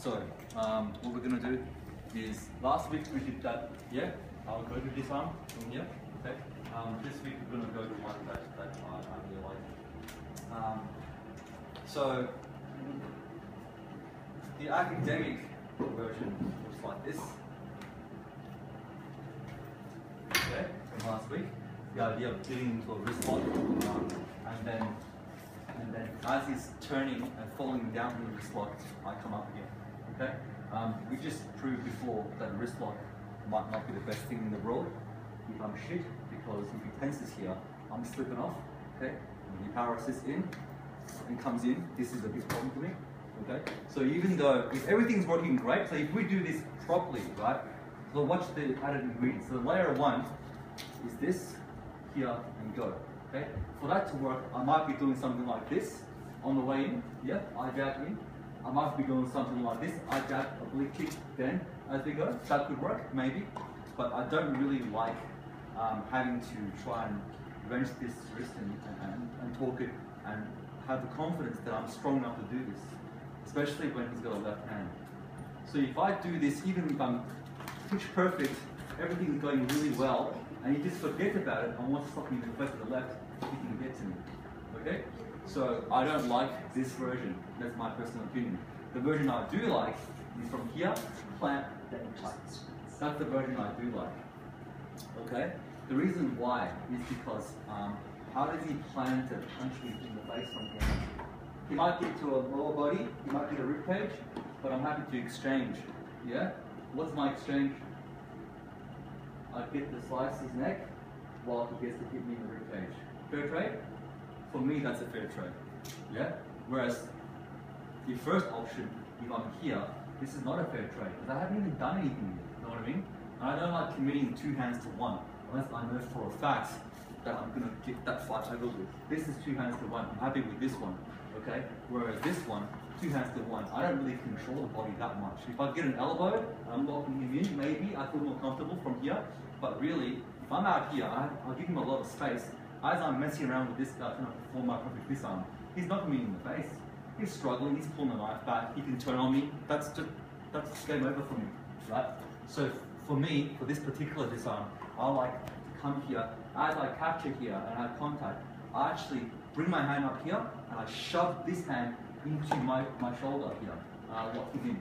So, what we're going to do is, last week we did that, yeah? I'll go to disarm from here, okay? This week we're going to go to one that I really like. So, the academic version looks like this. Okay, from last week. The idea of getting into a wrist lock, and then as he's turning and falling down in the wrist lock, I come up again. Okay? We just proved before that a wrist lock might not be the best thing in the world if I'm shit, because if he tenses here, I'm slipping off. Okay? When he power assists in and comes in, this is a big problem for me. Okay? So even though if everything's working great, so if we do this properly, right? So watch the added ingredients. So layer one is this, here and go. Okay? For that to work, I might be doing something like this on the way in. Yeah, I jab in. I might be doing something like this. I jab, oblique kick, then as we go. That could work, maybe. But I don't really like having to try and wrench this wrist and torque it and have the confidence that I'm strong enough to do this, especially when he's got a left hand. So if I do this, even if I'm pitch perfect, everything's going really well, and you just forget about it and want to stop me in the first or the left, you can get to me. Okay? So I don't like this version. That's my personal opinion. The version I do like is from here, plant, then cut. That's the version I do like. Okay? The reason why is because how does he plan to punch me in the face from here? He might get to a lower body, he might get a rib cage, but I'm happy to exchange. Yeah? What's my exchange? I get to slice his neck while he gets to hit me in the rib cage. Fair trade? For me, that's a fair trade. Yeah? Whereas the first option, if I'm here, this is not a fair trade because I haven't even done anything yet. You know what I mean? And I don't like committing two hands to one unless I know for a fact that I'm going to get that fight over with. This is two hands to one. I'm happy with this one. Okay? Whereas this one, two hands to one, I don't really control the body that much. If I get an elbow and I'm locking him in, maybe I feel more comfortable from here. But really, if I'm out here, I'll give him a lot of space. As I'm messing around with this guy trying to perform my perfect disarm, he's knocking me in the face. He's struggling, he's pulling the knife back, he can turn on me. That's game over for me, right? So for me, for this particular disarm, I like to come here. As I capture here and have contact, I actually bring my hand up here and I shove this hand into my shoulder here. I lock him in.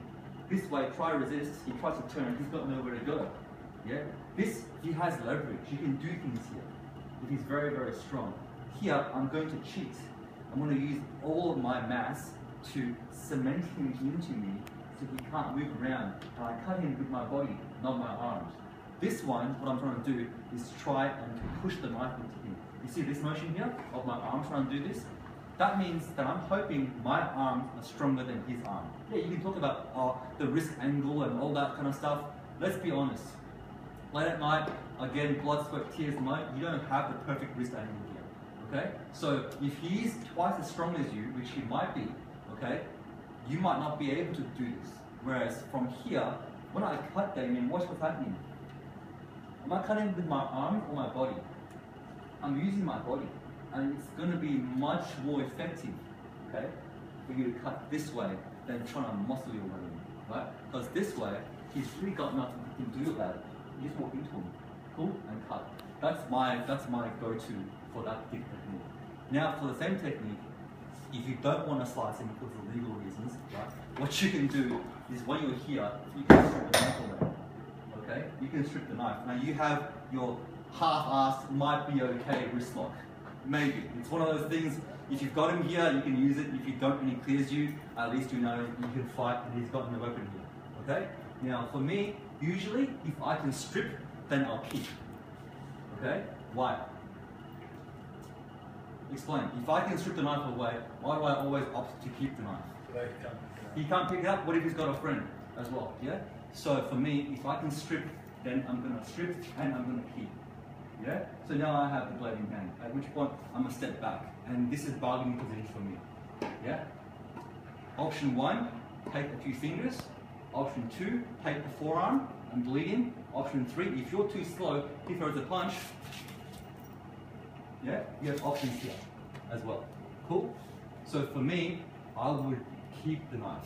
This way, try resist, he tries to turn, he's got nowhere to go. Yeah? This, he has leverage, he can do things here. If he's very, very strong. Here, I'm going to cheat. I'm going to use all of my mass to cement him into me so he can't move around. And I cut him with my body, not my arms. This one, what I'm trying to do is try and push the knife into him. You see this motion here of my arm trying to do this? That means that I'm hoping my arms are stronger than his arm. Yeah, you can talk about the wrist angle and all that kind of stuff. Let's be honest. Late at night, again, blood, sweat, tears, mud, you don't have the perfect wrist angle here. Okay? So if he's twice as strong as you, which he might be, okay, you might not be able to do this. Whereas from here, when I cut Damien, watch what's happening. Am I cutting with my arm or my body? I'm using my body. And it's going to be much more effective, okay, for you to cut this way than trying to muscle your way in, right? Because this way, he's really got nothing he can do about it. You just walk into him, pull and cut. That's my go-to for that particular technique. Now, for the same technique, if you don't want to slice him because of legal reasons, right? What you can do is when you're here, you can strip the knife away. Okay? You can strip the knife. Now you have your half-assed, might be okay wrist lock. Maybe. It's one of those things, if you've got him here, you can use it. If you don't and he clears you, at least you know you can fight and he's got no weapon here. Okay? Now for me, usually, if I can strip, then I'll keep. Okay? Why? Explain. If I can strip the knife away, why do I always opt to keep the knife? He can't pick it up. What if he's got a friend as well? Yeah? So for me, if I can strip, then I'm going to strip and I'm going to keep. Yeah? So now I have the blade in hand, at which point I'm going to step back. And this is bargaining position for me. Yeah? Option 1, take a few fingers. Option 2, take the forearm and bleed in. Option 3, if you're too slow, he throws a punch. Yeah? You have options here as well. Cool? So for me, I would keep the knife.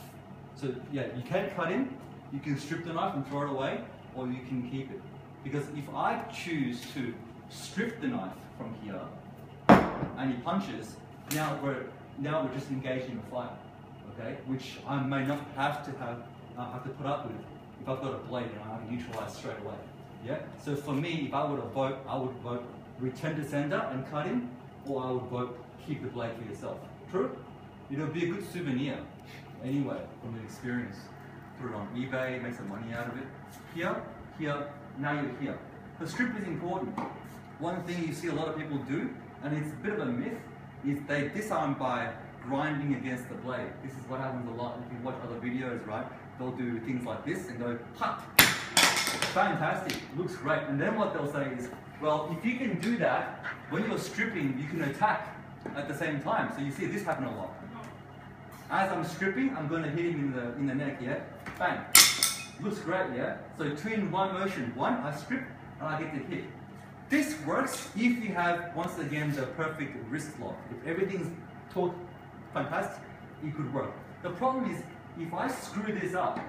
So yeah, you can cut him, you can strip the knife and throw it away, or you can keep it. Because if I choose to strip the knife from here, and he punches, now we're just engaged in a fight, okay? Which I may not have to put up with if I've got a blade and I can neutralize straight away. Yeah. So for me, if I were to vote, I would vote return to sender and cut him, or I would vote keep the blade for yourself. True? It'll be a good souvenir anyway from the experience. Put it on eBay, make some money out of it. Here, now you're here. The strip is important. One thing you see a lot of people do, and it's a bit of a myth, is they disarm by grinding against the blade. This is what happens a lot if you watch other videos, right? They'll do things like this and go, ha! Fantastic, looks great. And then what they'll say is, well, if you can do that, when you're stripping, you can attack at the same time. So you see this happen a lot. As I'm stripping, I'm going to hit him in the neck, yeah? Bang. Looks great, yeah? So two in one motion. One, I strip, and I get to hit. This works if you have, once again, the perfect wrist lock. If everything's taut, fantastic, it could work. The problem is, if I screw this up,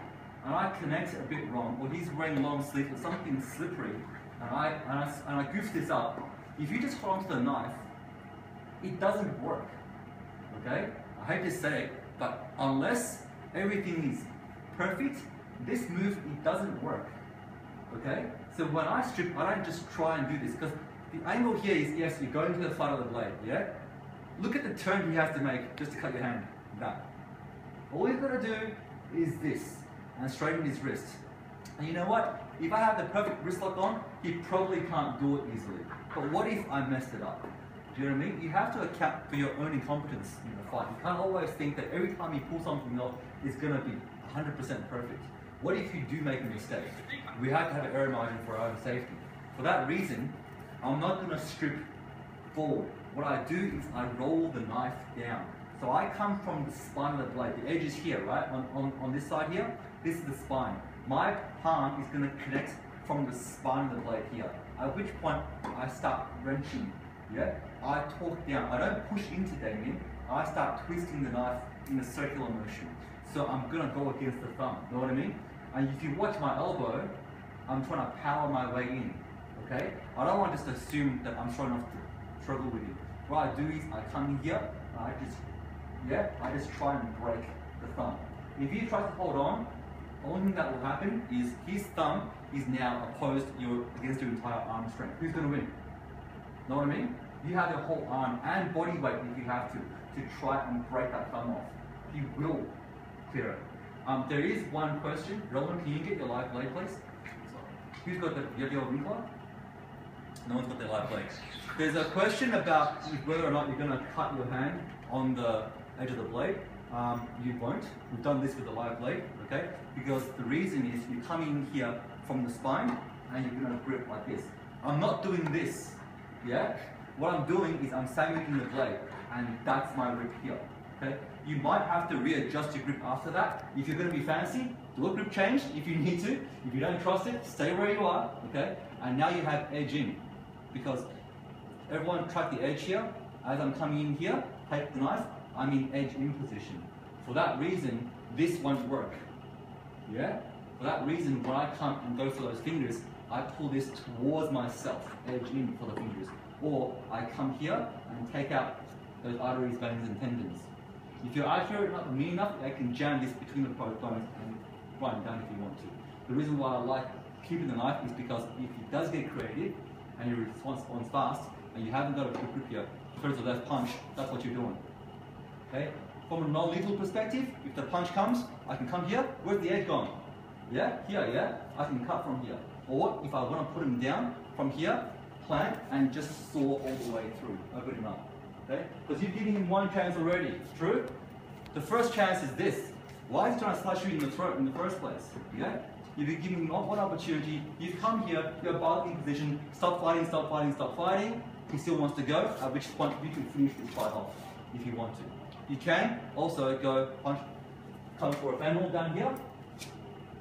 and I connect a bit wrong, or he's wearing long sleeves or something slippery, and I goof this up, if you just hold onto the knife, it doesn't work, okay? I hate to say it, but unless everything is perfect, this move, it doesn't work, okay? So when I strip, I don't just try and do this, because the angle here is, yes, you're going to the flat of the blade, yeah? Look at the turn he has to make just to cut your hand, that. All you've got to do is this, and straighten his wrist. And you know what? If I have the perfect wrist lock on, he probably can't do it easily. But what if I messed it up? Do you know what I mean? You have to account for your own incompetence in the fight. You can't always think that every time you pull something off, it's going to be 100% perfect. What if you do make a mistake? We have to have an error margin for our own safety. For that reason, I'm not going to strip forward. What I do is I roll the knife down. So I come from the spine of the blade. The edge is here, right? On this side here, this is the spine. My palm is going to connect from the spine of the blade here. At which point I start wrenching. Yeah? I torque down. I don't push into Damien. I start twisting the knife in a circular motion. So I'm going to go against the thumb. Know what I mean? And if you watch my elbow, I'm trying to power my way in. Okay? I don't want to just assume that I'm strong enough to struggle with it. What I do is I come in here, and I just try and break the thumb. If he tries to hold on, the only thing that will happen is his thumb is now opposed against your entire arm strength. Who's going to win? Know what I mean? You have your whole arm and body weight if you have to try and break that thumb off. He will clear it. There is one question. Roland, can you get your live blade, please? Who's got your ring club? No one's got their live blade. There's a question about whether or not you're going to cut your hand on the edge of the blade. You won't. We've done this with the live blade, okay? Because the reason is you come in here from the spine and you're going to grip like this. I'm not doing this, yeah? What I'm doing is I'm sandwiching the blade, and that's my grip here, okay? You might have to readjust your grip after that. If you're going to be fancy, do a grip change if you need to. If you don't trust it, stay where you are, okay? And now you have edge in, because everyone track the edge here. As I'm coming in here, take the knife, I'm in edge in position. For that reason, this won't work, yeah? For that reason, when I come and go for those fingers, I pull this towards myself, edge in for the fingers. Or I come here and take out those arteries, veins, and tendons. If you're accurate enough and mean enough, I can jam this between the bones and grind down if you want to. The reason why I like keeping the knife is because if it does get creative and your response fast, and you haven't got a good grip here, towards the left punch, that's what you're doing. Okay? From a non-lethal perspective, if the punch comes, I can come here, where's the edge gone? Yeah? Here, yeah? I can cut from here. Or if I want to put him down, from here, plant, and just saw all the way through, open him up. Okay? Because you've given him one chance already, true? The first chance is this. Why is he trying to slash you in the throat in the first place? Yeah? You've been giving him one opportunity, you've come here, you're bargaining position, stop fighting, stop fighting, stop fighting. He still wants to go, at which point you can finish this fight off if you want to. You can also go punch, come for a fan hold down here,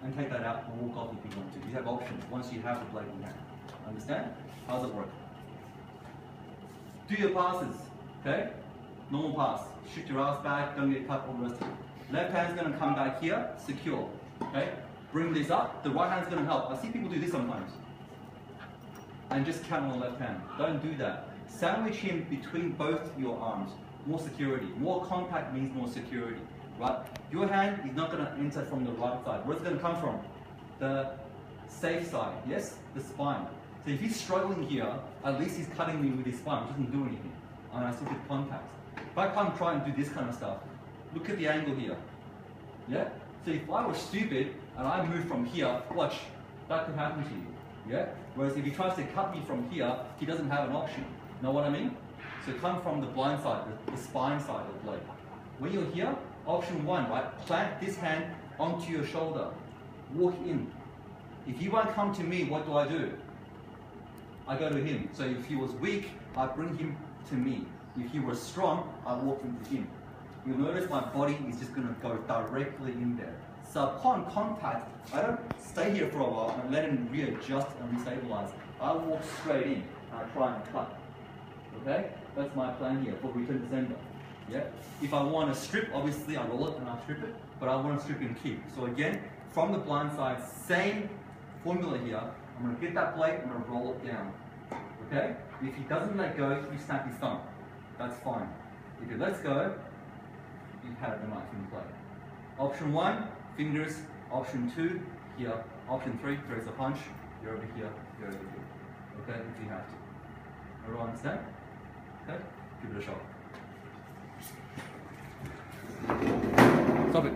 and take that out and walk off if you want to. You have options once you have the blade in hand. Understand? How does it work? Do your passes, okay? Normal pass. Shoot your ass back, don't get cut, all the rest of it. Left hand's gonna come back here, secure. Okay? Bring this up, the right hand's gonna help. I see people do this sometimes. And just count on the left hand. Don't do that. Sandwich him between both your arms. More security. More contact means more security. Right? Your hand is not gonna enter from the right side. Where's it gonna come from? The safe side, yes? The spine. So if he's struggling here, at least he's cutting me with his spine, which doesn't do anything. And I still get contact. If I come try and do this kind of stuff, look at the angle here. Yeah? So if I was stupid and I move from here, watch, that could happen to you. Yeah? Whereas if he tries to cut me from here, he doesn't have an option. Know what I mean? So come from the blind side, the spine side of the blade. When you're here, option one, right? Plant this hand onto your shoulder. Walk in. If he won't come to me, what do? I go to him. So if he was weak, I bring him to me. If he was strong, I walk into him. You'll notice my body is just going to go directly in there. So upon contact, I don't stay here for a while and let him readjust and restabilize. I walk straight in and I try and cut. Okay? That's my plan here for return to sender. Yeah? If I want to strip, obviously I roll it and I strip it, but I want to strip and keep. So again, from the blind side, same formula here. I'm going to get that blade, I'm going to roll it down. Okay? If he doesn't let go, you snap his thumb. That's fine. If he lets go, you have the knife in play. Option one, fingers. Option two, here. Option three, throws a punch. You're over here, you're over here. Okay? If you have to. Everyone understand? Okay? Give it a shot. Stop it.